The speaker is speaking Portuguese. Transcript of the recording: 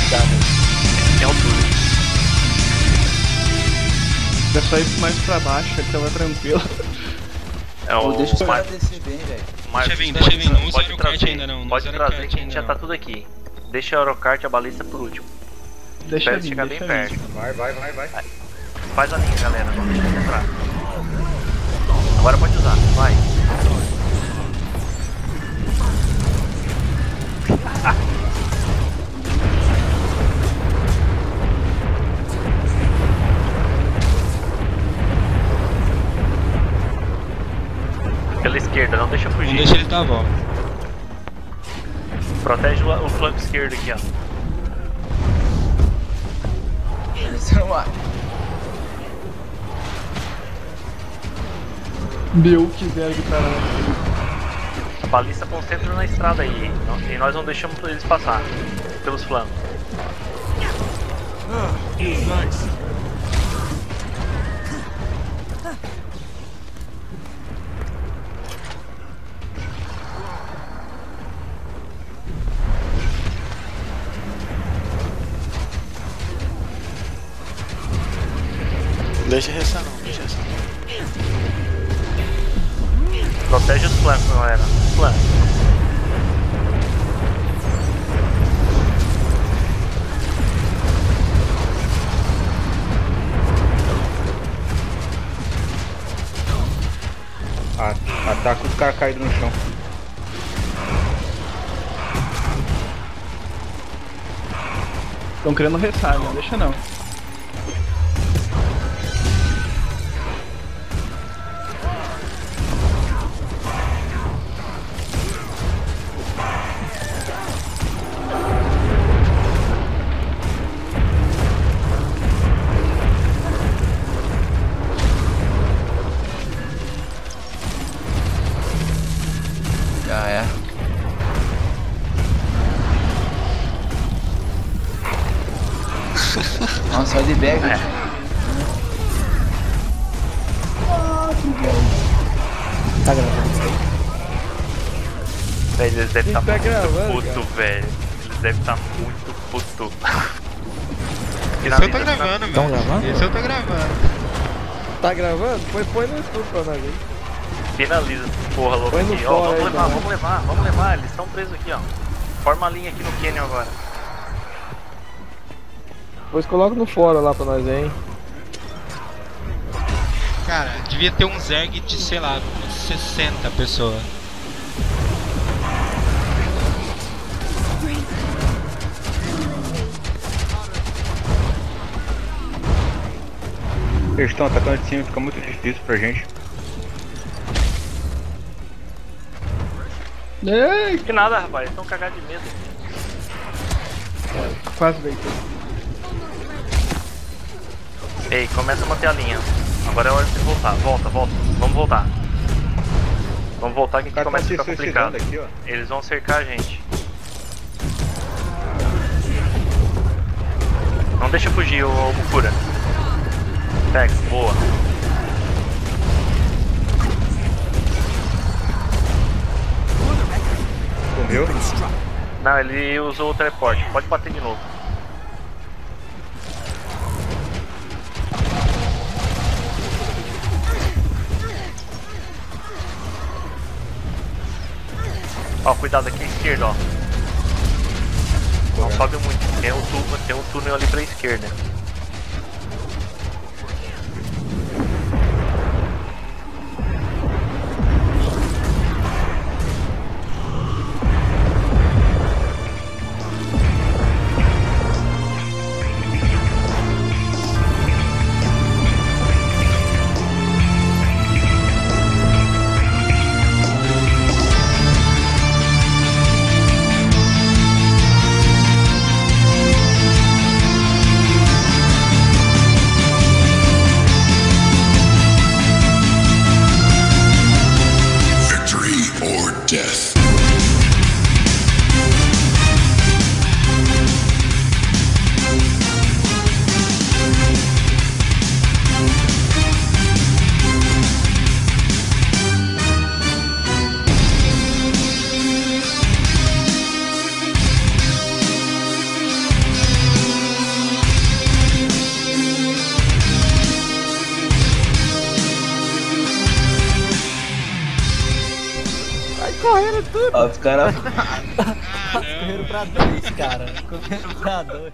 Tá, né? Tem altura. É só ir mais pra baixo, que tava tranquilo. É o Deixa os Mar- caras descer bem, velho. Marcos, Deixa eu vir, não usa pode Aerocart trazer, ainda não. Não pode usa trazer Aerocart que a gente ainda já tá não. tudo aqui. Deixa a Aerocart e a balista por último. Deixa Espera vir, chegar bem deixa vir. perto. Vai. Faz a linha, galera. Não deixa de entrar. Agora pode usar. Vai. Pela esquerda, não deixa Não fugir. deixa ele dar a volta. Protege o flanco esquerdo aqui, ó. Você não vai. Meu, que velho pra lá. A balista concentra na estrada aí. E nós não deixamos eles passar pelos flancos. Deixa ressar não, deixa ressar. Protege os flancos, galera. Os flancos. Ataca os caras caídos no chão. Tão querendo ressar, não deixa não. Já é. Nossa, olha de bag. É. Tá gravando. Velho, eles devem Quem estar tá muito gravando, puto, cara? velho. Eles devem estar muito puto. Esse eu tô gravando, Tão velho. gravando? Esse eu tô gravando. Tá gravando? Põe no YouTube pra nós aí. Finaliza essa porra louca Põe no aqui. Ó, fora aí, galera. vamos levar. Eles estão presos aqui, ó. Forma a linha aqui no Canyon agora. Depois coloca no fórum lá pra nós aí, hein. Cara, devia ter um Zerg de, sei lá, umas 60 pessoas. Eles estão atacando de cima, fica muito difícil pra gente. Ei, Que nada, rapaz. Eles estão cagados de medo. quase deitei. Ei, começa a manter a linha. Agora é hora de você voltar. Volta. Vamos voltar. Vamos voltar que Os aqui caras começa a estão se ficar complicado. suicidando aqui, ó. Eles vão cercar a gente. Não deixa fugir o Mukura. Pega, boa. Morreu? Não, ele usou o teleporte. Pode bater de novo. Ó, cuidado aqui à esquerda, ó. Não sobe muito. Tem um túnel ali pra esquerda. correram tudo. Ó, os caras. Correram pra 2, cara. Correram pra 2.